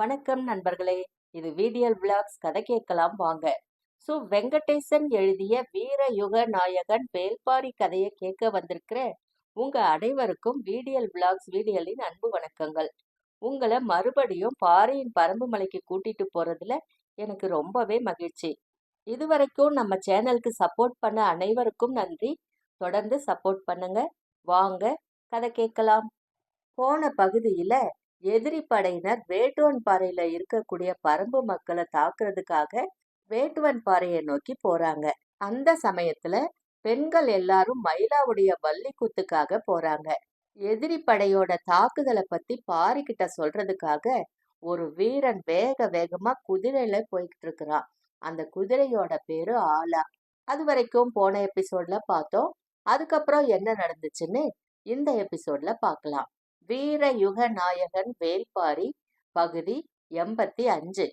வணக்கம் நண்பர்களே. இது விடிஎல் விளாக்ஸ் கதை கேட்கலாம் வாங்க. வெங்கடேசன் எழுதிய வீர யுக நாயகன் வேல்பாரி கதையை கேட்க வந்திருக்கிற உங்க அனைவருக்கும் விடிஎல் விளாக்ஸ் வீடியோலின் அன்பு வணக்கங்கள். உங்களை மறுபடியும் பாரியின் பரம்பு மலைக்கு கூட்டிட்டு போறதுல எனக்கு ரொம்பவே மகிழ்ச்சி. இதுவரைக்கும் நம்ம சேனலுக்கு சப்போர்ட் பண்ண அனைவருக்கும் நன்றி. தொடர்ந்து சப்போர்ட் பண்ணுங்க. வாங்க கதை கேட்கலாம். போன பகுதியில எதிரி படையினர் வேட்டுவன் பாறையில இருக்கக்கூடிய பரம்பு மக்களை தாக்குறதுக்காக வேட்டுவன் பாறையை நோக்கி போறாங்க. அந்த சமயத்துல பெண்கள் எல்லாரும் மயிலாவுடைய வள்ளி குத்துக்காக போறாங்க. எதிரி படையோட தாக்குதலை பத்தி பாரிக்கிட்ட சொல்றதுக்காக ஒரு வீரன் வேக வேகமா குதிரையில போய்கிட்டு இருக்கிறான். அந்த குதிரையோட பேரு ஆலா. அது வரைக்கும் போன எபிசோட்ல பார்த்தோம். அதுக்கப்புறம் என்ன நடந்துச்சுன்னு இந்த எபிசோட்ல பார்க்கலாம். வீர யுக நாயகன் வேல்பாரி பகுதி 85.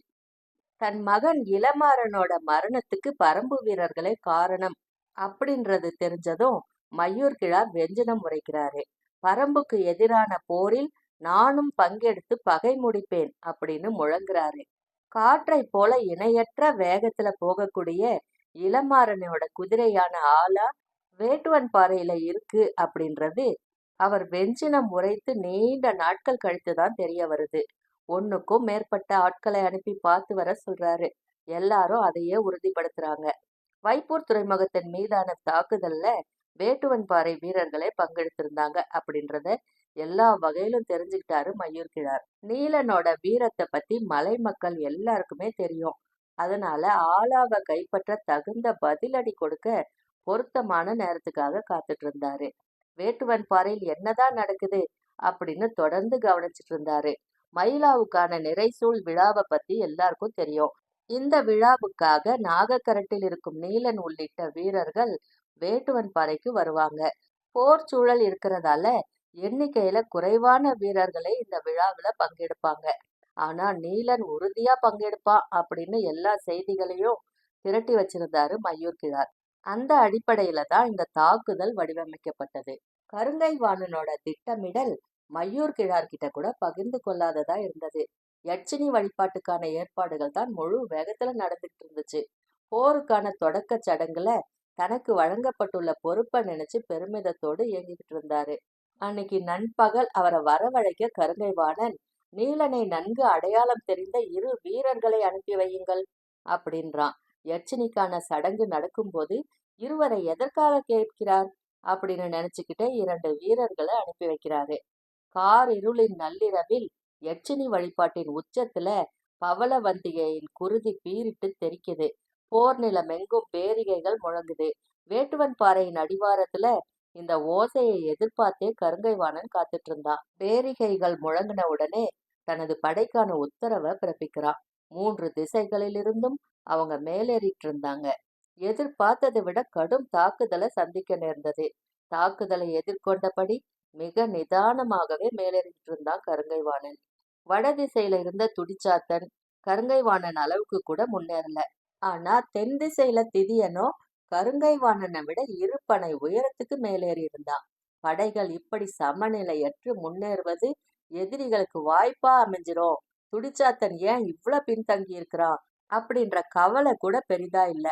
தன் மகன் இளமாறனோட மரணத்துக்கு பரம்பு வீரர்களே காரணம் அப்படின்றது தெரிஞ்சதும் மையூர் கிழார் வெஞ்சனம் உரைக்கிறாரு. பரம்புக்கு எதிரான போரில் நானும் பங்கெடுத்து பகை முடிப்பேன் அப்படின்னு முழங்குறாரு. காற்றை போல இணையற்ற வேகத்துல போகக்கூடிய இளமாறனோட குதிரையான ஆலா வேட்டுவன் பாறையில இருக்கு அப்படின்றது அவர் வெஞ்சினம் உரைத்து நீண்ட நாட்கள் கழித்துதான் தெரிய வருது. ஒண்ணுக்கும் மேற்பட்ட ஆட்களை அனுப்பி பார்த்து வர சொல்றாரு. எல்லாரும் அதையே உறுதிப்படுத்துறாங்க. வைப்பூர் துறைமுகத்தின் மீதான தாக்குதல்ல வேட்டுவன் பாறை வீரர்களே பங்கெடுத்திருந்தாங்க அப்படின்றத எல்லா வகையிலும் தெரிஞ்சுக்கிட்டாரு மையூர் கிழார். நீலனோட வீரத்தை பத்தி மலை மக்கள் எல்லாருக்குமே தெரியும். அதனால ஆலாவை கைப்பற்ற தகுந்த பதிலடி கொடுக்க பொருத்தமான நேரத்துக்காக காத்துட்டு இருந்தாரு. வேட்டுவன் பாறையில் என்னதான் நடக்குது அப்படின்னு தொடர்ந்து கவனிச்சிட்டு இருந்தாரு. மயிலாவுக்கான நிறைசூழ் விழாவை பத்தி எல்லாருக்கும் தெரியும். இந்த விழாவுக்காக நாகக்கரட்டில் இருக்கும் நீலன் உள்ளிட்ட வீரர்கள் வேட்டுவன் பாறைக்கு வருவாங்க. போர் சூழல் இருக்கிறதால எண்ணிக்கையில குறைவான வீரர்களே இந்த விழாவுல பங்கெடுப்பாங்க. ஆனா நீலன் உறுதியா பங்கெடுப்பான் அப்படின்னு எல்லா செய்திகளையும் திரட்டி வச்சிருந்தாரு மையூர் கிழார். அந்த அடிப்படையில தான் இந்த தாக்குதல் வடிவமைக்கப்பட்டது. கருங்கை வாணனோட திட்டமிடல் மையூர் கிழார் கிட்ட கூட பகிர்ந்து கொள்ளாததா இருந்தது. யட்சினி வழிபாட்டுக்கான ஏற்பாடுகள் தான் முழு வேகத்துல நடந்துகிட்டு இருந்துச்சு. போருக்கான தொடக்க சடங்குல தனக்கு வழங்கப்பட்டுள்ள பொறுப்பை நினைச்சு பெருமிதத்தோடு இயங்கிக்கிட்டு இருந்தாரு. அன்னைக்கு நண்பகல் அவரை வரவழைக்க கருங்கை வாணன், நீலனை நன்கு அடையாளம் தெரிந்த 2 வீரர்களை அனுப்பி வையுங்கள் அப்படின்றான். யட்சினிக்கான சடங்கு நடக்கும்போது இருவரை எதற்காக கேட்கிறார் அப்படின்னு நினைச்சுக்கிட்டே 2 வீரர்களை அனுப்பி வைக்கிறாரு. கார் இருளின் நள்ளிரவில் யட்சினி வழிபாட்டின் உச்சத்துல பவளவந்திகையின் குருதி பீரிட்டு தெரிக்குது. போர் நிலமெங்கும் பேரிகைகள் முழங்குது. வேட்டுவன் பாறையின் அடிவாரத்துல இந்த ஓசையை எதிர்பார்த்தே கருங்கை வாணன் காத்துட்டு இருந்தான். பேரிகைகள் முழங்கின உடனே தனது படைக்கான உத்தரவை பிறப்பிக்கிறான். 3 திசைகளிலிருந்தும் அவங்க மேலேறிட்டு இருந்தாங்க. எதிர்பார்த்ததை விட கடும் தாக்குதலை சந்திக்க நேர்ந்தது. தாக்குதலை எதிர்கொண்டபடி மிக நிதானமாகவே மேலேறிட்டு இருந்தான் கருங்கை வாணன். வடதிசையில இருந்த துடிச்சாத்தன் கருங்கை வாணன் அளவுக்கு கூட முன்னேறல. ஆனா தென் திசையில திதியனோ கருங்கை வாணனை விட 2 பனை உயரத்துக்கு மேலேறி இருந்தான். படைகள் இப்படி சமநிலையற்று முன்னேறுவது எதிரிகளுக்கு வாய்ப்பா அமைஞ்சிரும். துடிச்சாத்தன் ஏன் இவ்வளவு பின்தங்கி இருக்கிறான் அப்படின்ற கவலை கூட பெரிதா இல்ல.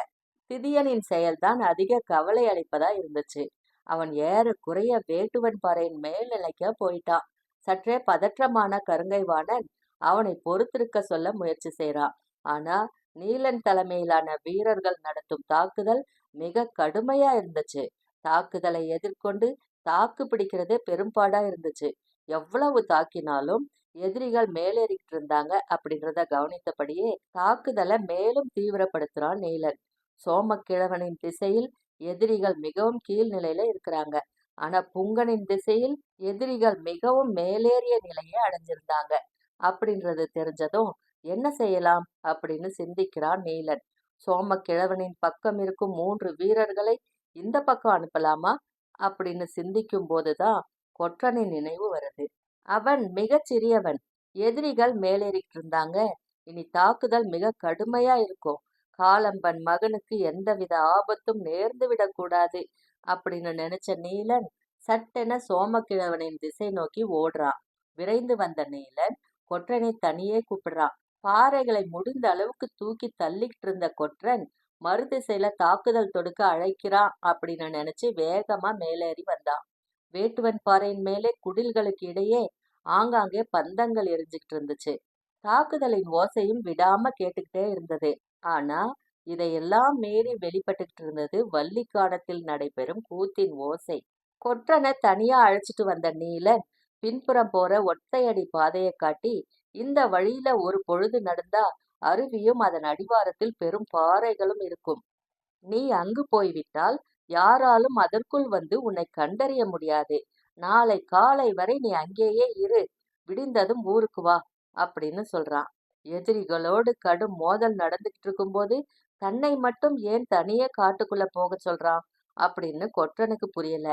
திதியனின் செயல்தான் அதிக கவலை அளிப்பதா இருந்துச்சு. அவன் ஏறக்குறைய வேட்டுவன் பாறையின் மேல்நிலைக்க போயிட்டான். சற்றே பதற்றமான கருங்கை வாணன் அவனை பொறுத்திருக்க சொல்ல முயற்சி செய்றான். ஆனா நீலன் தலைமையிலான வீரர்கள் நடத்தும் தாக்குதல் மிக கடுமையா இருந்துச்சு. தாக்குதலை எதிர்கொண்டு தாக்கு பிடிக்கிறதே பெரும்பாடா இருந்துச்சு. எவ்வளவு தாக்கினாலும் எதிரிகள் மேலேறிக்கிட்டு இருந்தாங்க அப்படின்றத கவனித்தபடியே தாக்குதலை மேலும் தீவிரப்படுத்துறான் நீலன். சோமக்கிழவனின் திசையில் எதிரிகள் மிகவும் கீழ்நிலையில இருக்கிறாங்க. ஆனா புங்கனின் திசையில் எதிரிகள் மிகவும் மேலேறிய நிலையை அடைஞ்சிருந்தாங்க அப்படின்றது தெரிஞ்சதும் என்ன செய்யலாம் அப்படின்னு சிந்திக்கிறான் நீலன். சோமக்கிழவனின் பக்கம் இருக்கும் 3 வீரர்களை இந்த பக்கம் அனுப்பலாமா அப்படின்னு சிந்திக்கும் போதுதான் கொற்றனின் நினைவு வருது. அவன் மிகச் சிறியவன். எதிரிகள் மேலேறிட்டு இருந்தாங்க. இனி தாக்குதல் மிக கடுமையா இருக்கும். காலம்பன் மகனுக்கு எந்தவித ஆபத்தும் நேர்ந்து விடக்கூடாது அப்படின்னு நினைச்ச நீலன் சட்டென சோமக்கிழவனின் திசை நோக்கி ஓடுறான். விரைந்து வந்த நீலன் கொற்றனை தனியே கூப்பிடுறான். பாறைகளை முடிந்த அளவுக்கு தூக்கி தள்ளிக்கிட்டு இருந்த கொற்றன் மறுதிசையில தாக்குதல் தொடுக்க அழைக்கிறான் அப்படின்னு நினைச்சு வேகமா மேலேறி வந்தான். வேட்டுவன் பாறையின் மேலே குடில்களுக்கு இடையே ஆங்காங்கே பந்தங்கள் எரிஞ்சுக்கிட்டு இருந்துச்சு. தாக்குதலின் ஓசையும் விடாம கேட்டுக்கிட்டே இருந்தது. ஆனா இதையெல்லாம் மீறி வெளிப்பட்டுக்கிட்டு இருந்தது வள்ளிக்கானத்தில் நடைபெறும் கூத்தின் ஓசை. கொற்றனை தனியா அழைச்சிட்டு வந்த நீலன் பின்புறம் போற ஒத்தையடி பாதையை காட்டி, இந்த வழியில ஒரு பொழுது நடந்தா அருவியும் அதன் அடிவாரத்தில் பெரும் பாறைகளும் இருக்கும். நீ அங்கு போய்விட்டால் யாராலும் அதற்குள் வந்து உன்னை கண்டறிய முடியாது. நாளை காலை வரை நீ அங்கேயே இரு. விடிந்ததும் ஊருக்கு வா அப்படின்னு சொல்றான். எதிரிகளோடு கடும் மோதல் நடந்துகிட்டு இருக்கும்போது தன்னை மட்டும் ஏன் தனியே காட்டுக்குள்ள போக சொல்றான் அப்படின்னு கொற்றனுக்கு புரியல.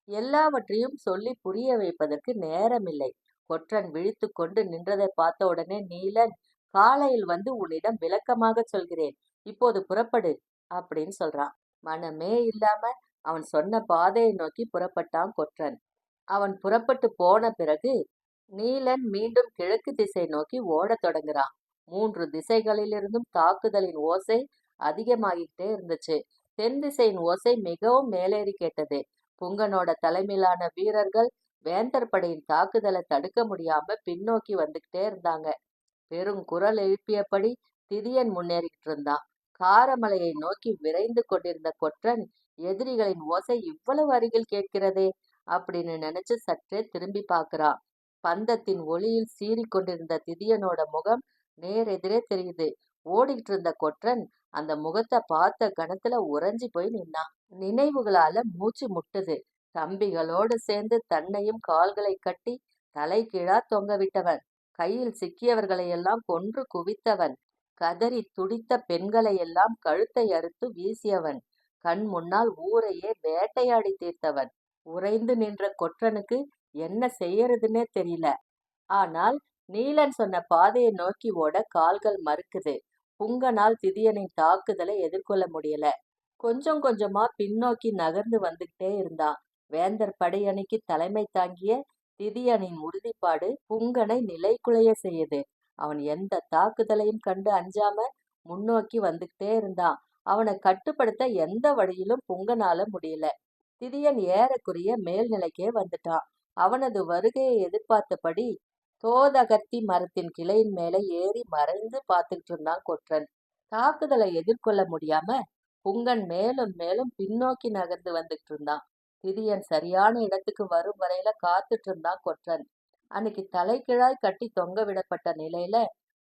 எல்லாவற்றையும் சொல்லி புரிய வைப்பதற்கு நேரமில்லை. கொற்றன் விழித்து கொண்டு நின்றதை பார்த்த உடனே நீலன், காலையில் வந்து உன்னிடம் விளக்கமாக சொல்கிறேன், இப்போது புறப்படு அப்படின்னு சொல்றான். மனமே இல்லாம அவன் சொன்ன பாதையை நோக்கி புறப்பட்டான் கொற்றன். அவன் புறப்பட்டு போன பிறகு நீலன் மீண்டும் கிழக்கு திசை நோக்கி ஓடத் தொடங்குறான். 3 திசைகளிலிருந்தும் தாக்குதலின் ஓசை அதிகமாகிக்கிட்டே இருந்துச்சு. தென் திசையின் ஓசை மிகவும் மேலேறி கேட்டது. புங்கனோட தலைமையிலான வீரர்கள் வேந்தர் படையின் தாக்குதலை தடுக்க முடியாம பின்னோக்கி வந்துகிட்டே இருந்தாங்க. பெருங்குரல் எழுப்பியபடி திதியன் முன்னேறிக்கிட்டு இருந்தான். காரமலையை நோக்கி விரைந்து கொண்டிருந்த கொற்றன் எதிரிகளின் ஓசை இவ்வளவு அருகில் கேட்கிறதே அப்படின்னு நினைச்சு சற்றே திரும்பி பார்க்கறான். பந்தத்தின் ஒளியில் சீறிக் கொண்டிருந்த திதியனோட முகம் நேரெதிரே தெரியுது. ஓடிக்கிட்டு இருந்த கொற்றன் அந்த முகத்தை பார்த்த கணத்துல உறைஞ்சி போய் நின்னான். நினைவுகளால மூச்சு முட்டுது. தம்பிகளோடு சேர்ந்து தன்னையும் கால்களை கட்டி தலை கீழா தொங்க விட்டவன், கையில் சிக்கியவர்களை எல்லாம் கொன்று குவித்தவன், கதறி துடித்த பெண்களை எல்லாம் கழுத்தை அறுத்து வீசியவன், கண் முன்னால் ஊரையே வேட்டையாடி தீர்த்தவன். உறைந்து நின்ற கொற்றனுக்கு என்ன செய்யறதுன்னே தெரியல. ஆனால் நீலன் சொன்ன பாதையை நோக்கி ஓட கால்கள் மறுக்குது. புங்கனால் திதியனின் தாக்குதலை எதிர்கொள்ள முடியல. கொஞ்சம் கொஞ்சமா பின்னோக்கி நகர்ந்து வந்துகிட்டே இருந்தான். வேந்தர் படையணிக்கு தலைமை தாங்கிய திதியனின் உறுதிப்பாடு புங்கனை நிலைகுலைய செய்யுது. அவன் எந்த தாக்குதலையும் கண்டு அஞ்சாம முன்னோக்கி வந்துகிட்டே இருந்தான். அவனை கட்டுப்படுத்த எந்த வழியிலும் புங்கனால முடியல. திதியன் ஏறக்குறைய மேல்நிலைக்கே வந்துட்டான். அவனது வருகையை எதிர்பார்த்தபடி தோதகத்தி மரத்தின் கிளையின் மேலே ஏறி மறைந்து பார்த்துக்கிட்டு இருந்தான் கொற்றன். தாக்குதலை எதிர்கொள்ள முடியாம புங்கன் மேலும் மேலும் பின்னோக்கி நகர்ந்து வந்துகிட்டு இருந்தான். திதியன் சரியான இடத்துக்கு வரும் வரையில காத்துட்டு இருந்தான் கொற்றன். அன்னைக்கு தலைகீழாய் கட்டி தொங்க விடப்பட்ட நிலையில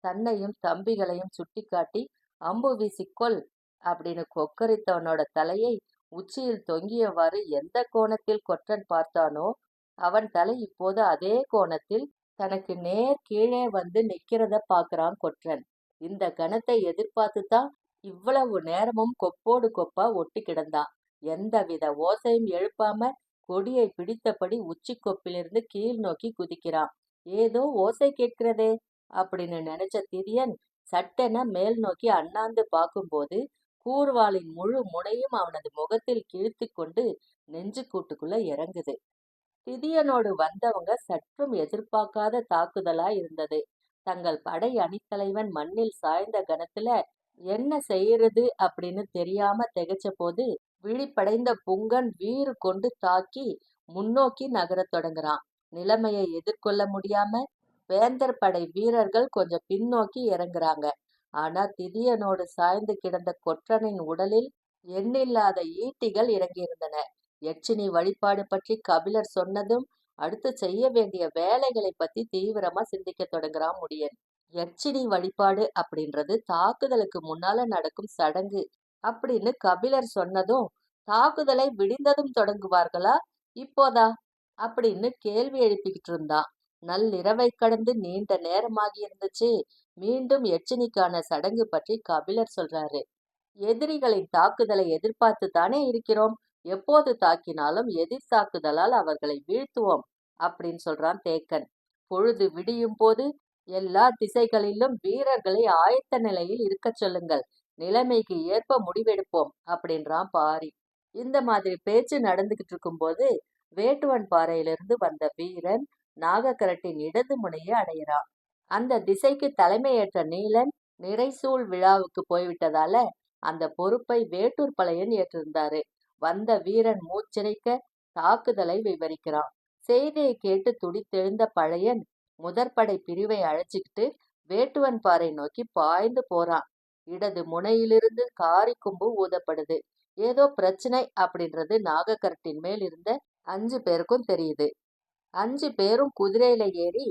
தன்னையும் தம்பிகளையும் சுட்டி காட்டி அம்பு வீசிக்கொள் அப்படின்னு கொக்கரித்தவனோட தலையை உச்சியில் தொங்கியவாறு எந்த கோணத்தில் கொற்றன் பார்த்தானோ அவன் தலை இப்போது அதே கோணத்தில் தனக்கு நேர் கீழே வந்து நிக்கிறத பாக்குறான் கொற்றன். இந்த கணத்தை எதிர்பார்த்துதான் இவ்வளவு நேரமும் கொப்போடு கொப்பா ஒட்டி கிடந்தான். எந்தவித ஓசையும் எழுப்பாம கொடியை பிடித்தபடி உச்சி கொப்பிலிருந்து கீழ் நோக்கி குதிக்கிறான். ஏதோ ஓசை கேட்கிறதே அப்படின்னு நினைச்ச திதியன் சட்டென மேல் நோக்கி அண்ணாந்து பார்க்கும்போது கூர்வாளின் முழு முனையும் அவனது முகத்தில் கிழித்து கொண்டு நெஞ்சு கூட்டுக்குள்ள இறங்குது. திதியனோடு வந்தவங்க சற்றும் எதிர்பார்க்காத தாக்குதலா இருந்தது. தங்கள் படை அணித்தலைவன் மண்ணில் சாய்ந்த கணத்துல என்ன செய்யறது அப்படின்னு தெரியாம திகைச்ச போது விழிப்படைந்த புங்கன் வீறு கொண்டு தாக்கி முன்னோக்கி நகரத் தொடங்குறான். நிலைமையை எதிர்கொள்ள முடியாம வேந்தர் படை வீரர்கள் கொஞ்சம் பின்னோக்கி இறங்குறாங்க. ஆனா திதியனோடு சாய்ந்து கிடந்த கொற்றனின் உடலில் எண்ணில்லாத ஈட்டிகள் இறங்கியிருந்தன. யட்சினி வழிபாடு பற்றி கபிலர் சொன்னதும் அடுத்து செய்ய வேண்டிய வேலைகளை பத்தி தீவிரமா சிந்திக்க தொடங்குறான் முடியன். யட்சினி வழிபாடு அப்படின்றது தாக்குதலுக்கு முன்னால நடக்கும் சடங்கு அப்படின்னு கபிலர் சொன்னதும் தாக்குதலை விடிந்ததும் தொடங்குவார்களா இப்போதா அப்படின்னு கேள்வி எழுப்பிக்கிட்டு இருந்தான். நள்ளிரவை கடந்து நீண்ட நேரமாகி இருந்துச்சு. மீண்டும் யட்சினிக்கான சடங்கு பற்றி கபிலர் சொல்றாரு. எதிரிகளின் தாக்குதலை எதிர்பார்த்து தானே இருக்கிறோம். எப்போது தாக்கினாலும் எதிர் தாக்குதலால் அவர்களை வீழ்த்துவோம் அப்படின்னு சொல்றான் தேக்கன். பொழுது விடியும் போது எல்லா திசைகளிலும் வீரர்களை ஆயத்த நிலையில் இருக்கச் சொல்லுங்கள். நிலைமைக்கு ஏற்ப முடிவெடுப்போம் அப்படின்றான் பாரி. இந்த மாதிரி பேச்சு நடந்துகிட்டு இருக்கும்போது வேட்டுவன் பாறையிலிருந்து வந்த வீரன் நாகக்கரட்டின் இடது முனையை அடையிறான். அந்த திசைக்கு தலைமையேற்ற நீலன் நிறைசூழ் விழாவுக்கு போய்விட்டதால அந்த பொறுப்பை வேட்டூர் பழையன் ஏற்றிருந்தாரு. வந்த வீரன் மூச்சிறைக்க தாக்குதலை விவரிக்கிறான். செய்தியை கேட்டு துடித்தெழுந்த பழையன் முதற்படை பிரிவை அழைச்சிக்கிட்டு வேட்டுவன் பாறை நோக்கி பாய்ந்து போறான். இடது முனையிலிருந்து காரி கொம்பு ஊதப்படுது. ஏதோ பிரச்சனை அப்படின்றது நாகக்கரட்டின் மேல் இருந்த 5 பேருக்கும் தெரியுது. 5 பேரும் குதிரையில ஏறி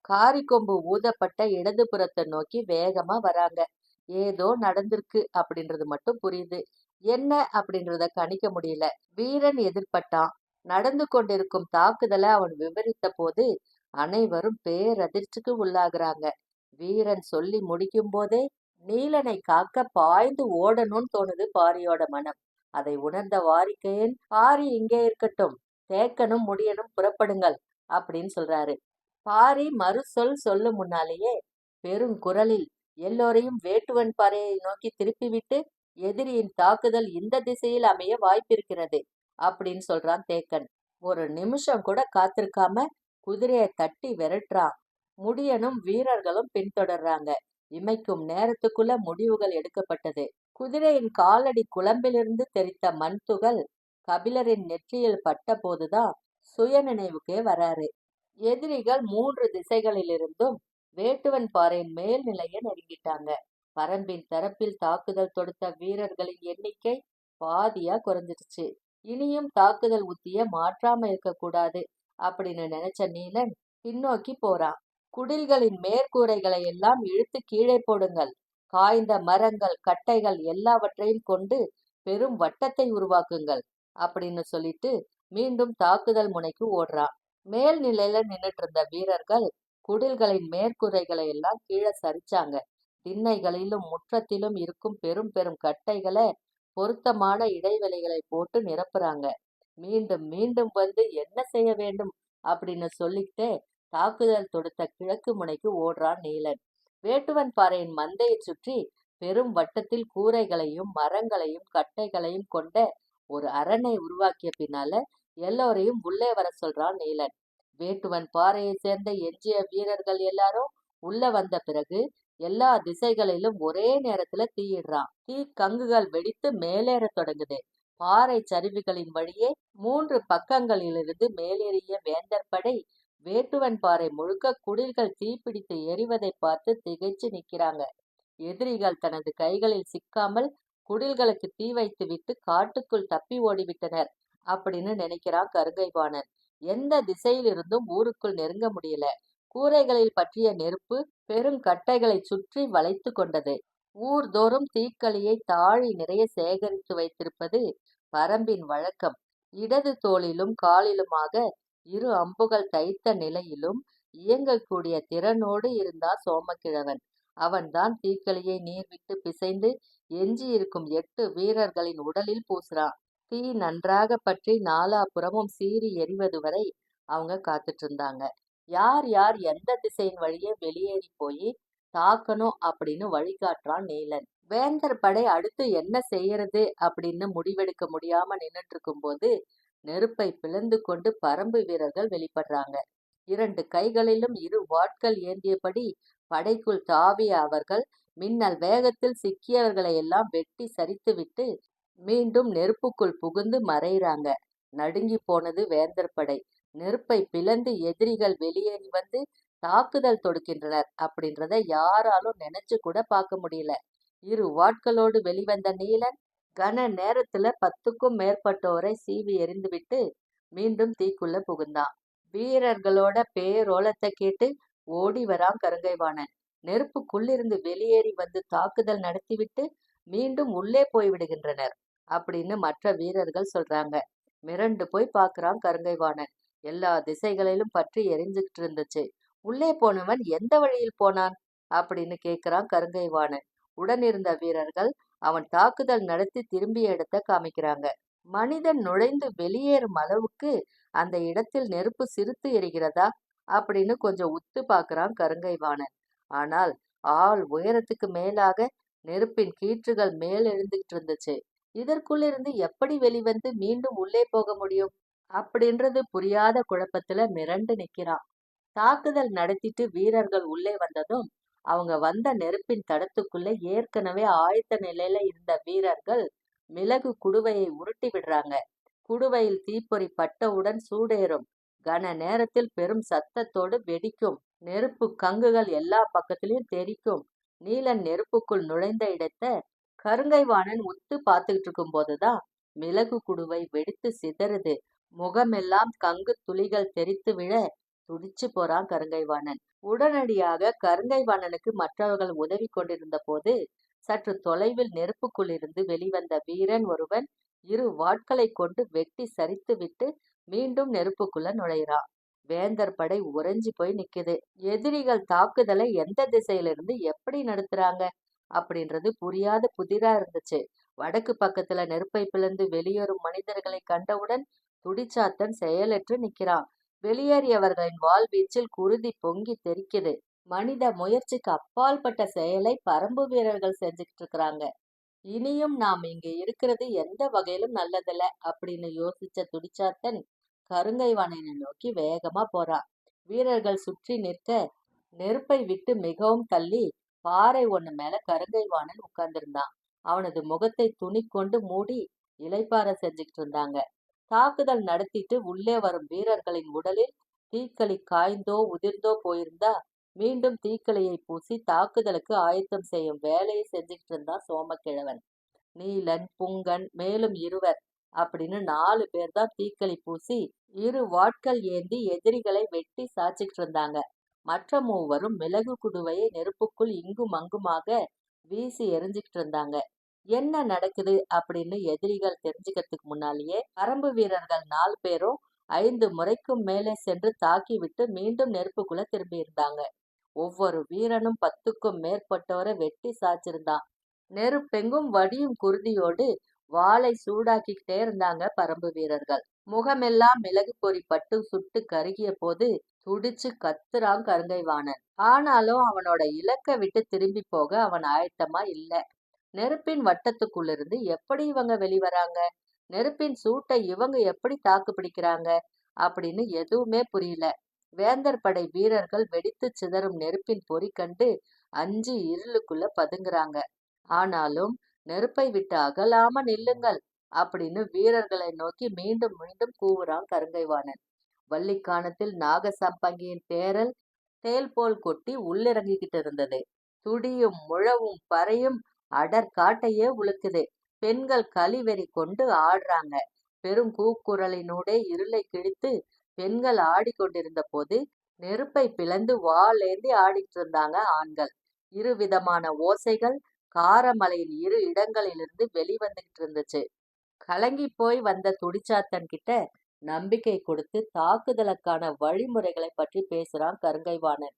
காரி கொம்பு ஊதப்பட்ட இடதுபுறத்தை நோக்கி வேகமா வராங்க. ஏதோ நடந்திருக்கு அப்படின்றது மட்டும் புரியுது. என்ன அப்படின்றத கணிக்க முடியல. வீரன் எதிர்பட்டான். நடந்து கொண்டிருக்கும் தாக்குதலை அவன் விவரித்த போது அனைவரும் பேரதிர்ச்சிக்கு உள்ளாகுறாங்க. வீரன் சொல்லி முடிக்கும் போதே நீலனை காக்க பாய்ந்து ஓடணும்னு தோணுது பாரியோட மனம். அதை உணர்ந்த வாரிக்கையன், பாரி இங்கே இருக்கட்டும், தேக்கனும் முடியனும் புறப்படுங்கள் அப்படின்னு சொல்றாரு. பாரி மறுசொல் சொல்லும் முன்னாலேயே பெருங்குரலில் எல்லோரையும் வேட்டுவன் பாறையை நோக்கி திருப்பிவிட்டு எதிரியின் தாக்குதல் இந்த திசையில் அமைய வாய்ப்பிருக்கிறது அப்படின்னு சொல்றான் தேக்கன். ஒரு நிமிஷம் கூட காத்திருக்காம குதிரையை தட்டி விரட்டுறான். முடியனும் வீரர்களும் பின்தொடர்றாங்க. இமைக்கும் நேரத்துக்குள்ள முடிவுகள் எடுக்கப்பட்டது. குதிரையின் காலடி குளம்பிலிருந்து தெரித்த மண் துகள் கபிலரின் நெற்றியில் பட்ட போதுதான் சுய நினைவுக்கே வராரு. எதிரிகள் 3 திசைகளிலிருந்தும் வேட்டுவன் பாறையின் மேல் நிலையை நெருங்கிட்டாங்க. பரம்பின் தரப்பில் தாக்குதல் தொடுத்த வீரர்களின் எண்ணிக்கை பாதியா குறைஞ்சிருச்சு. இனியும் தாக்குதல் உத்திய மாற்றாம இருக்கக்கூடாது அப்படின்னு நினைச்ச நீலன் பின்னோக்கி போறான். குடில்களின் மேற்கூரைகளை எல்லாம் இழுத்து கீழே போடுங்கள். காய்ந்த மரங்கள், கட்டைகள் எல்லாவற்றையும் கொண்டு பெரும் வட்டத்தை உருவாக்குங்கள் அப்படின்னு சொல்லிட்டு மீண்டும் தாக்குதல் முனைக்கு ஓடுறான். மேல் நிலையில நின்னுட்டு இருந்த வீரர்கள் குடில்களின் மேற்கூரைகளை எல்லாம் கீழே சரிச்சாங்க. திண்ணைகளிலும் முற்றத்திலும் இருக்கும் பெரும் பெரும் கட்டைகளை பொருத்தமான இடைவெளிகளை போட்டு நிரப்புறாங்க. மீண்டும் மீண்டும் வந்து என்ன செய்ய வேண்டும் அப்படின்னு சொல்லிக்கிட்டே தாக்குதல் தொடுத்த கிழக்கு முனைக்கு ஓடுறான் நீலன். வேட்டுவன் பாறையின் மந்தையை சுற்றி பெரும் வட்டத்தில் கூரைகளையும் மரங்களையும் கட்டைகளையும் கொண்ட ஒரு அரணை உருவாக்கிய பின்னால எல்லோரையும் உள்ளே வர சொல்றான் நீலன். வேட்டுவன் பாறையை சேர்ந்த எஞ்சிய வீரர்கள் எல்லாரும் உள்ள வந்த பிறகு எல்லா திசைகளிலும் ஒரே நேரத்துல தீயிடுறான். தீ கங்குகள் வெடித்து மேலேற தொடங்குது. பாறை சரிவுகளின் வழியே 3 பக்கங்களிலிருந்து மேலேறிய வேந்தர் படை வேட்டுவன் பாறை முழுக்க குடில்கள் தீப்பிடித்து எரிவதை பார்த்து திகைச்சு நிக்கிறாங்க. எதிரிகள் தனது கைகளில் சிக்காமல் குடில்களுக்கு தீ வைத்து விட்டு காட்டுக்குள் தப்பி ஓடிவிட்டனர் அப்படின்னு நினைக்கிறான் கருங்கைவாணன். எந்த திசையிலிருந்தும் ஊருக்குள் நெருங்க முடியல. கூரைகளில் பற்றிய நெருப்பு பெருங்கட்டைகளை சுற்றி வளைத்து கொண்டது. ஊர்தோறும் தீக்களியை தாழி நிறைய சேகரித்து வைத்திருப்பது பரம்பின் வழக்கம். இடது தோளிலும் காலிலுமாக 2 அம்புகள் தைத்த நிலையிலும் இயங்கக்கூடிய திறனோடு இருந்தான் சோமக்கிழவன். அவன்தான் தீக்களியை நீர்விட்டு பிசைந்து எஞ்சி இருக்கும் 8 வீரர்களின் உடலில் பூசுறான். தீ நன்றாக பற்றி நாலாபுறமும் சீறி எரிவது வரை அவங்க காத்துட்டு இருந்தாங்க. யார் யார் எந்த திசையின் வழியே வெளியேறி போய் தாக்கணும் அப்படின்னு வழிகாட்டுறான் நீலன். வேந்தர் படை அடுத்து என்ன செய்யறது அப்படின்னு முடிவெடுக்க முடியாம நின்னுட்டு இருக்கும் போது நெருப்பை பிளந்து கொண்டு பரம்பு வீரர்கள் வெளிப்படுறாங்க. 2 கைகளிலும் 2 வாட்கள் ஏந்தியபடி படைக்குள் தாவிய அவர்கள் மின்னல் வேகத்தில் சிக்கியவர்களை எல்லாம் வெட்டி சரித்துவிட்டு மீண்டும் நெருப்புக்குள் புகுந்து மறையிறாங்க. நடுங்கி போனது வேந்தர் படை. நெருப்பை பிளந்து எதிரிகள் வெளியேறி வந்து தாக்குதல் தொடுக்கின்றனர் அப்படின்றத யாராலும் நினைச்சு கூட பார்க்க முடியல. 2 வாட்களோடு வெளிவந்த நீலன் கன நேரத்துல 10க்கும் மேற்பட்டோரை சீவி எறிந்துவிட்டு மீண்டும் தீக்குள்ள புகுந்தான். வீரர்களோட பேரோலத்தை கேட்டு ஓடி வரான் கருங்கைவாணன். நெருப்புக்குள்ளிருந்து வெளியேறி வந்து தாக்குதல் நடத்திவிட்டு மீண்டும் உள்ளே போய் விடுகின்றனர் அப்படின்னு மற்ற வீரர்கள் சொல்றாங்க. மிரண்டு போய் பார்க்கறான் கருங்கைவாணன். எல்லா திசைகளிலும் பற்றி எரிஞ்சுக்கிட்டு இருந்துச்சு. உள்ளே போனவன் எந்த வழியில் போனான் அப்படின்னு கேட்கிறான் கருங்கைவாணன். உடனிருந்த வீரர்கள் அவன் தாக்குதல் நடத்தி திரும்பிய இடத்தை காமிக்கிறாங்க. மனிதன் நுழைந்து வெளியேறும் அளவுக்கு அந்த இடத்தில் நெருப்பு சிறுத்து எரிகிறதா அப்படின்னு கொஞ்சம் உத்து பார்க்கறான் கருங்கைவாணன். ஆனால் ஆள் உயரத்துக்கு மேலாக நெருப்பின் கீற்றுகள் மேல் எழுந்துகிட்டு இருந்துச்சு. இதற்குள்ளிருந்து எப்படி வெளிவந்து மீண்டும் உள்ளே போக முடியும் அப்படின்றது புரியாத குழப்பத்துல மிரண்டு நிக்கிறான். தாக்குதல் நடத்திட்டு வீரர்கள் உள்ளே வந்ததும் அவங்க வந்த நெருப்பின் தடத்துக்குள்ள ஏற்கனவே ஆயத்த நிலையில இருந்த வீரர்கள் மிளகு குடுவையை உருட்டி விடுறாங்க. குடுவையில் தீப்பொறி பட்டவுடன் சூடேறும். கன நேரத்தில் பெரும் சத்தத்தோடு வெடிக்கும். நெருப்பு கங்குகள் எல்லா பக்கத்திலும் தெறிக்கும். நீலன் நெருப்புக்குள் நுழைந்த இடத்த கருங்கைவாணன் உத்து பார்த்துக்கிட்டு இருக்கும் போதுதான் மிளகு குடுவை வெடித்து சிதறுது. முகமெல்லாம் கங்கு துளிகள் தெறித்து விழ துடிச்சு போறான் கருங்கைவாணன். உடனடியாக கருங்கைவாணனுக்கு மற்றவர்கள் உதவி கொண்டிருந்த போது சற்று தொலைவில் நெருப்புக்குள் இருந்து வெளிவந்த வீரன் ஒருவன் இரு வாட்களை கொண்டு வெட்டி சரித்து விட்டு மீண்டும் நெருப்புக்குள்ள நுழையிறான். வேந்தர் படை உறைஞ்சு போய் நிக்குது. எதிரிகள் தாக்குதலை எந்த திசையிலிருந்து எப்படி நடத்துறாங்க அப்படின்றது புரியாத புதிரா இருந்துச்சு. வடக்கு பக்கத்துல நெருப்பை பிளந்து வெளியேறும் மனிதர்களை கண்டவுடன் துடிச்சாத்தன் செயலற்று நிக்கிறான். வெளியேறியவர்களின் வாழ்வீச்சில் குருதி பொங்கி தெறிக்குது. மனித முயற்சிக்கு அப்பாற்பட்ட செயலை பரம்பு வீரர்கள் செஞ்சுக்கிட்டு இருக்கிறாங்க. இனியும் நாம் இங்க இருக்கிறது எந்த வகையிலும் நல்லதில்ல அப்படின்னு யோசிச்ச துடிச்சாத்தன் கருங்கைவாணனை நோக்கி வேகமா போறான். வீரர்கள் சுற்றி நிற்க நெருப்பை விட்டு மிகவும் தள்ளி பாறை ஒண்ணு மேல கருங்கைவாணன் உட்கார்ந்திருந்தான். அவனது முகத்தை துணி கொண்டு மூடி இளைப்பாற செஞ்சுக்கிட்டு இருந்தாங்க. தாக்குதல் நடத்திட்டு உள்ளே வரும் வீரர்களின் உடலில் தீக்களி காய்ந்தோ உதிர்ந்தோ போயிருந்தா மீண்டும் தீக்களியை பூசி தாக்குதலுக்கு ஆயத்தம் செய்யும் வேலையை செஞ்சுக்கிட்டு இருந்தான் சோமக்கிழவன். நீலன், புங்கன், மேலும் இருவர் அப்படின்னு 4 பேர் தான் தீக்களி பூசி இரு வாட்கள் ஏந்தி எதிரிகளை வெட்டி சாய்ச்சிக்கிட்டு இருந்தாங்க. மற்ற மூவரும் மிளகு குடுவையை நெருப்புக்குள் இங்கும் அங்குமாக வீசி எரிஞ்சுக்கிட்டு இருந்தாங்க. என்ன நடக்குது அப்படின்னு எதிரிகள் தெரிஞ்சுக்கிறதுக்கு முன்னாலேயே பரம்பு வீரர்கள் 4 பேரும் 5 முறைக்கும் மேலே சென்று தாக்கி விட்டு மீண்டும் நெருப்புக்குள்ள திரும்பி இருந்தாங்க. ஒவ்வொரு வீரனும் 10க்கும் மேற்பட்டோரை வெட்டி சாய்ச்சிருந்தான். நெருப்பெங்கும் வடியும் குருதியோடு வாளை சூடாக்கிக்கிட்டே இருந்தாங்க பரம்பு வீரர்கள். முகமெல்லாம் மிளகு பொறி பட்டு சுட்டு கருகிய போது துடிச்சு கத்துறான் கருங்கைவாணன். ஆனாலும் அவனோட இலக்கை விட்டு திரும்பி போக அவன் ஆயத்தமா இல்ல. நெருப்பின் வட்டத்துக்குள்ளிருந்து எப்படி இவங்க வெளிவராங்க, நெருப்பின் சூட்டை இவங்க எப்படி தாக்கு பிடிக்கிறாங்க அப்படின்னு எதுவுமே புரியல. வேந்தர் படை வீரர்கள் வெடித்து சிதறும் நெருப்பின் பொறி கண்டு அஞ்சு இருளுக்குள்ள பதுங்குறாங்க. ஆனாலும் நெருப்பை விட்டு அகலாம நில்லுங்கள் அப்படின்னு வீரர்களை நோக்கி மீண்டும் மீண்டும் கூவுறான் கருங்கைவாணன். வள்ளிக்கானத்தில் நாகசம்பங்கியின் தேரல் தேல் போல் கொட்டி உள்ளிறங்கிக்கிட்டு இருந்தது. துடியும் முழவும் பறையும் அடர் காட்டையே உழுக்குது. பெண்கள் களிவெறி கொண்டு ஆடுறாங்க. பெரும் கூக்குரலினூடே இருளை கிழித்து பெண்கள் ஆடிக்கொண்டிருந்த போது நெருப்பை பிளந்து வாளேந்தி ஆடிட்டு இருந்தாங்க ஆண்கள். இருவிதமான ஓசைகள் காரமலையின் இரு இடங்களிலிருந்து வெளிவந்துகிட்டு இருந்துச்சு. கலங்கி போய் வந்த துடிச்சாத்தன் கிட்ட நம்பிக்கை கொடுத்து தாக்குதலுக்கான வழிமுறைகளை பற்றி பேசுறான் கருங்கைவாணன்.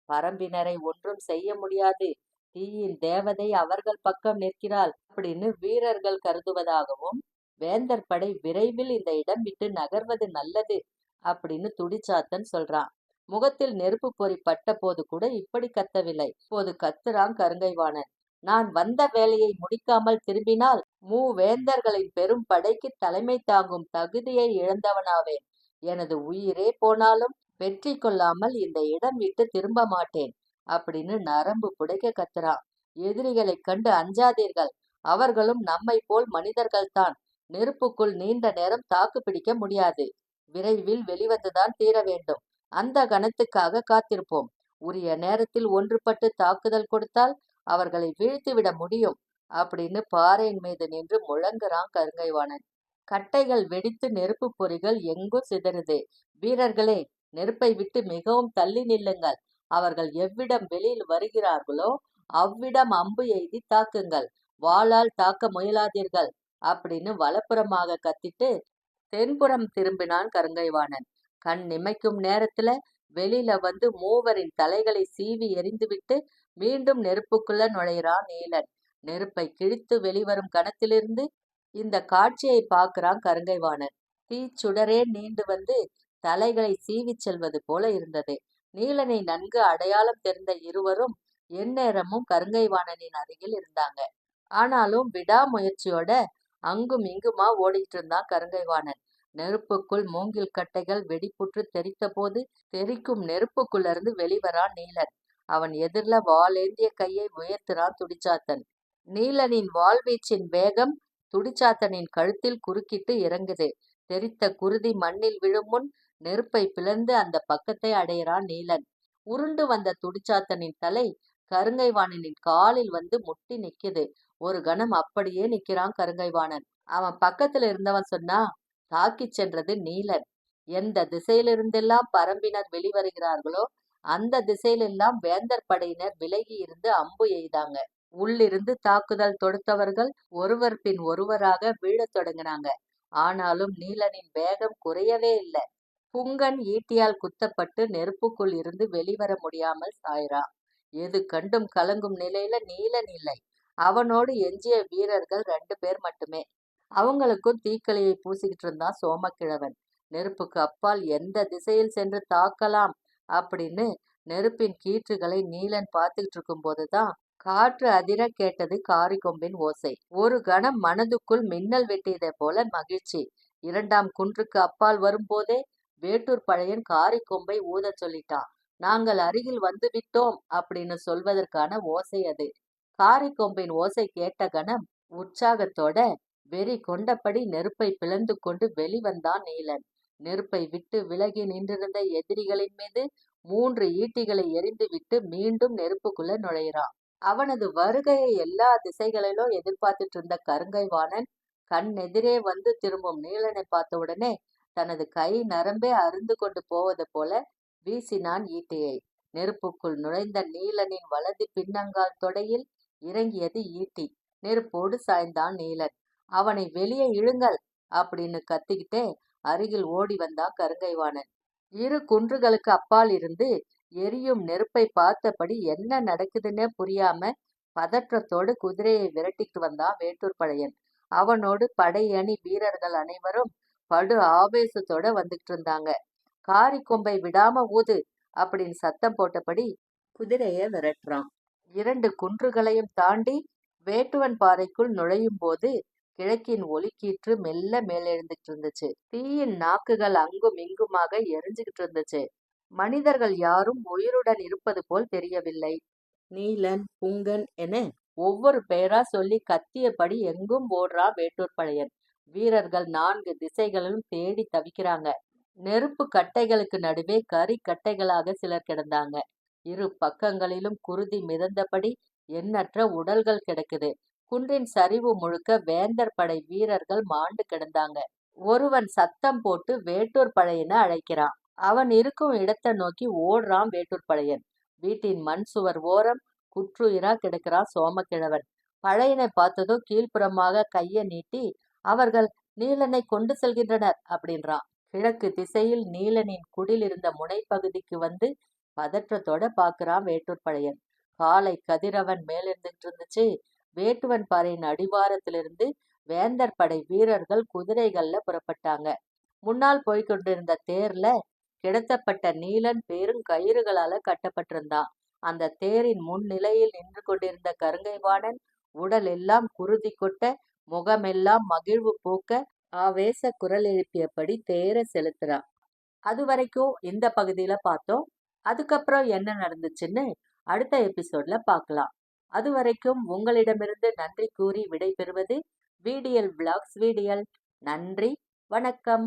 பரம்பினரை ஒன்றும் செய்ய முடியாது, தீயின் தேவதை அவர்கள் பக்கம் நிற்கிறாள் அப்படின்னு வீரர்கள் கருதுவதாகவும் வேந்தர் படை விரைவில் இந்த இடம் விட்டு நகர்வது நல்லது அப்படின்னு துடிச்சாத்தன் சொல்றான். முகத்தில் நெருப்பு பொறி பட்ட போது கூட இப்படி கத்தவில்லை. இப்போது கத்துறான் கருங்கைவாணன். நான் வந்த வேலையை முடிக்காமல் திரும்பினால் வேந்தர்களின் பெரும் படைக்கு தலைமை தாங்கும் தகுதியை இழந்தவனாவேன். எனது உயிரே போனாலும் வெற்றி கொள்ளாமல் இந்த இடம் விட்டு திரும்ப மாட்டேன் அப்படின்னு நரம்பு புடைக்க கத்துறான். எதிரிகளை கண்டு அஞ்சாதீர்கள், அவர்களும் நம்மை போல் மனிதர்கள்தான். நெருப்புக்குள் நீண்ட நேரம் தாக்கு பிடிக்க முடியாது. விரைவில் வெளிவந்துதான் தீர வேண்டும். அந்த கணத்துக்காக காத்திருப்போம். உரிய நேரத்தில் ஒன்றுபட்டு தாக்குதல் கொடுத்தால் அவர்களை வீழ்த்திவிட முடியும் அப்படின்னு பாறையின் மீது நின்று முழங்குறான் கருங்கைவாணன். கட்டைகள் வெடித்து நெருப்பு பொறிகள் எங்கும் சிதறுது. வீரர்களே, நெருப்பை விட்டு மிகவும் தள்ளி நில்லுங்கள். அவர்கள் எவ்விடம் வெளியில் வருகிறார்களோ அவ்விடம் அம்பு எய்தி தாக்குங்கள். வாளால் தாக்க முயலாதீர்கள் அப்படின்னு வலப்புறமாக கத்திட்டு தென்புறம் திரும்பினான் கருங்கைவாணன். கண் இமைக்கும் நேரத்துல வெளியில வந்து மூவரின் தலைகளை சீவி எறிந்துவிட்டு மீண்டும் நெருப்புக்குள்ள நுழையிறான் நீலன். நெருப்பை கிழித்து வெளிவரும் கணத்திலிருந்து இந்த காட்சியை பார்க்கிறான் கருங்கைவாணன். தீச்சுடரே நீண்டு வந்து தலைகளை சீவிச் செல்வது போல இருந்தது. நீலனை நன்கு அடையாளம் தெரிந்த இருவரும் எந்நேரமும் கருங்கைவாணனின் அருகில் இருந்தாங்க. ஆனாலும் விடாமுயற்சியோட அங்கும் இங்குமா ஓடிட்டு இருந்தான் கருங்கைவாணன். நெருப்புக்குள் மூங்கில் கட்டைகள் வெடிப்புற்று தெறித்தபோது தெறிக்கும் நெருப்புக்குள்ளிருந்து வெளிவரான் நீலன். அவன் எதிர்ல வாளேந்திய கையை உயர்த்துறான் துடிச்சாத்தன். நீலனின் வாள்வீச்சின் வேகம் துடிச்சாத்தனின் கழுத்தில் குறுக்கிட்டு இறங்குது. தெறித்த குருதி மண்ணில் விழும் முன் நெருப்பை பிளந்து அந்த பக்கத்தை அடையிறான் நீலன். உருண்டு வந்த துடிச்சாத்தனின் தலை கருங்கைவாணனின் காலில் வந்து முட்டி நிக்குது. ஒரு கணம் அப்படியே நிக்கிறான் கருங்கைவாணன். அவன் பக்கத்துல இருந்தவன் சொன்னா, தாக்கிச் சென்றது நீலன். எந்த திசையிலிருந்தெல்லாம் பரம்பினர் வெளிவருகிறார்களோ அந்த திசையிலெல்லாம் வேந்தர் படையினர் விலகி இருந்து அம்பு எய்தாங்க. உள்ளிருந்து தாக்குதல் தொடுத்தவர்கள் ஒருவர் பின் ஒருவராக வீழத் தொடங்கினாங்க. ஆனாலும் நீலனின் வேகம் குறையவே இல்லை. புங்கன் ஈட்டியால் குத்தப்பட்டு நெருப்புக்குள் இருந்து வெளிவர முடியாமல் சாய்றான். எது கண்டும் கலங்கும் நிலையில நீலன் இல்லை. அவனோடு எஞ்சிய வீரர்கள் 2 பேர் மட்டுமே. அவங்களுக்கும் தீக்கலையை பூசிக்கிட்டு இருந்தான் சோமக்கிழவன். நெருப்புக்கு அப்பால் எந்த திசையில் சென்று தாக்கலாம் அப்படின்னு நெருப்பின் கீற்றுகளை நீலன் பார்த்துக்கிட்டு இருக்கும் போதுதான் காற்று அதிர கேட்டது காரிக்கொம்பின் ஓசை. ஒரு கணம் மனதுக்குள் மின்னல் வெட்டியதை போல மகிழ்ச்சி. 2ஆம் குன்றுக்கு அப்பால் வரும்போதே வேட்டூர் பழையன் காரிக்கொம்பை ஊதச் சொல்லிட்டான். நாங்கள் அருகில் வந்து விட்டோம் அப்படின்னு சொல்வதற்கான ஓசை அது. காரிக்கொம்பின் ஓசை கேட்ட கணம் உற்சாகத்தோட வெறி கொண்டபடி நெருப்பை பிளந்து கொண்டு வெளிவந்தான் நீலன். நெருப்பை விட்டு விலகி நின்றிருந்த எதிரிகளின் மீது 3 ஈட்டிகளை எறிந்துவிட்டு மீண்டும் நெருப்புக்குள்ள நுழையிறான். அவனது வருகையை எல்லா திசைகளிலும் எதிர்பார்த்துட்டு இருந்த கருங்கைவாணன் கண் எதிரே வந்து திரும்பும் நீலனை பார்த்த உடனே தனது கை நரம்பே அருந்து கொண்டு போவது போல வீசினான் ஈட்டியை. நெருப்புக்குள் நுழைந்த நீலனின் வலது பின்னங்கால் தொடையில் இறங்கியது ஈட்டி. நெருப்போடு சாய்ந்தான் நீலன். அவனை வெளியே இழுங்கள் அப்படின்னு கத்திக்கிட்டே அருகில் ஓடி வந்தான் கருங்கைவாணன். 2 குன்றுகளுக்கு அப்பால் இருந்து எரியும் நெருப்பை பார்த்தபடி என்ன நடக்குதுன்னே புரியாம பதற்றத்தோடு குதிரையை விரட்டிட்டு வந்தான் வேட்டூர் பழையன். அவனோடு படையணி வீரர்கள் அனைவரும் படு ஆவேசத்தோட வந்துகிட்டு இருந்தாங்க. காரிக்கொம்பை விடாம ஊது அப்படின்னு சத்தம் போட்டபடி குதிரையை விரட்டுறான். 2 குன்றுகளையும் தாண்டி வேட்டுவன் பாறைக்குள் நுழையும் போது கிழக்கின் ஒளிக்கீற்று மெல்ல மேலெழுந்துட்டு இருந்துச்சு. தீயின் நாக்குகள் அங்கும் இங்குமாக எரிஞ்சுகிட்டு இருந்துச்சு. மனிதர்கள் யாரும் உயிருடன் இருப்பது போல் தெரியவில்லை. நீலன், புங்கன் என ஒவ்வொரு பெயரா சொல்லி கத்தியபடி எங்கும் ஓடுறான் வேட்டூர் பழையன். வீரர்கள் 4 திசைகளிலும் தேடி தவிக்கிறாங்க. நெருப்பு கட்டைகளுக்கு நடுவே கறி கட்டைகளாக சிலர் கிடந்தாங்க. 2 பக்கங்களிலும் குருதி மிதந்தபடி எண்ணற்ற உடல்கள் கிடக்குது. குன்றின் சரிவு முழுக்க வேந்தர் படை வீரர்கள் மாண்டு கிடந்தாங்க. ஒருவன் சத்தம் போட்டு வேட்டூர் பழையனை அழைக்கிறான். அவன் இருக்கும் இடத்தை நோக்கி ஓடுறான் வேட்டூர் பழையன். வீட்டின் மண் சுவர் ஓரம் குற்றுயிரா கிடக்கிறான் சோமக்கிழவன். பழையனை பார்த்ததும் கீழ்ப்புறமாக கையை நீட்டி, அவர்கள் நீலனை கொண்டு செல்கின்றனர் அப்படின்றான். கிழக்கு திசையில் நீலனின் குடில் இருந்த முனைப்பகுதிக்கு வந்து பதற்றத்தோட பாக்குறான் வேட்டூர் பழையன். காலை கதிரவன் மேலிருந்துட்டு இருந்துச்சு. வேட்டுவன் பாறையின் அடிவாரத்திலிருந்து வேந்தர் படை வீரர்கள் குதிரைகள்ல புறப்பட்டாங்க. முன்னால் போய்கொண்டிருந்த தேர்ல கிடத்தப்பட்ட நீலன் பெரும் கயிறுகளால கட்டப்பட்டிருந்தான். அந்த தேரின் முன்னிலையில் நின்று கொண்டிருந்த கருங்கைவாணன் உடல் எல்லாம் குருதி கொட்ட, முகமெல்லாம் மகிழ்வு போக்க ஆவேச குரல் எழுப்பியபடி தேர செலுத்துறான். அது வரைக்கும் இந்த பகுதியில பார்த்தோம். அதுக்கப்புறம் என்ன நடந்துச்சுன்னு அடுத்த எபிசோட்ல பார்க்கலாம். அது வரைக்கும் உங்களிடமிருந்து நன்றி கூறி விடை பெறுவது VDL Vlogs VDL. நன்றி, வணக்கம்.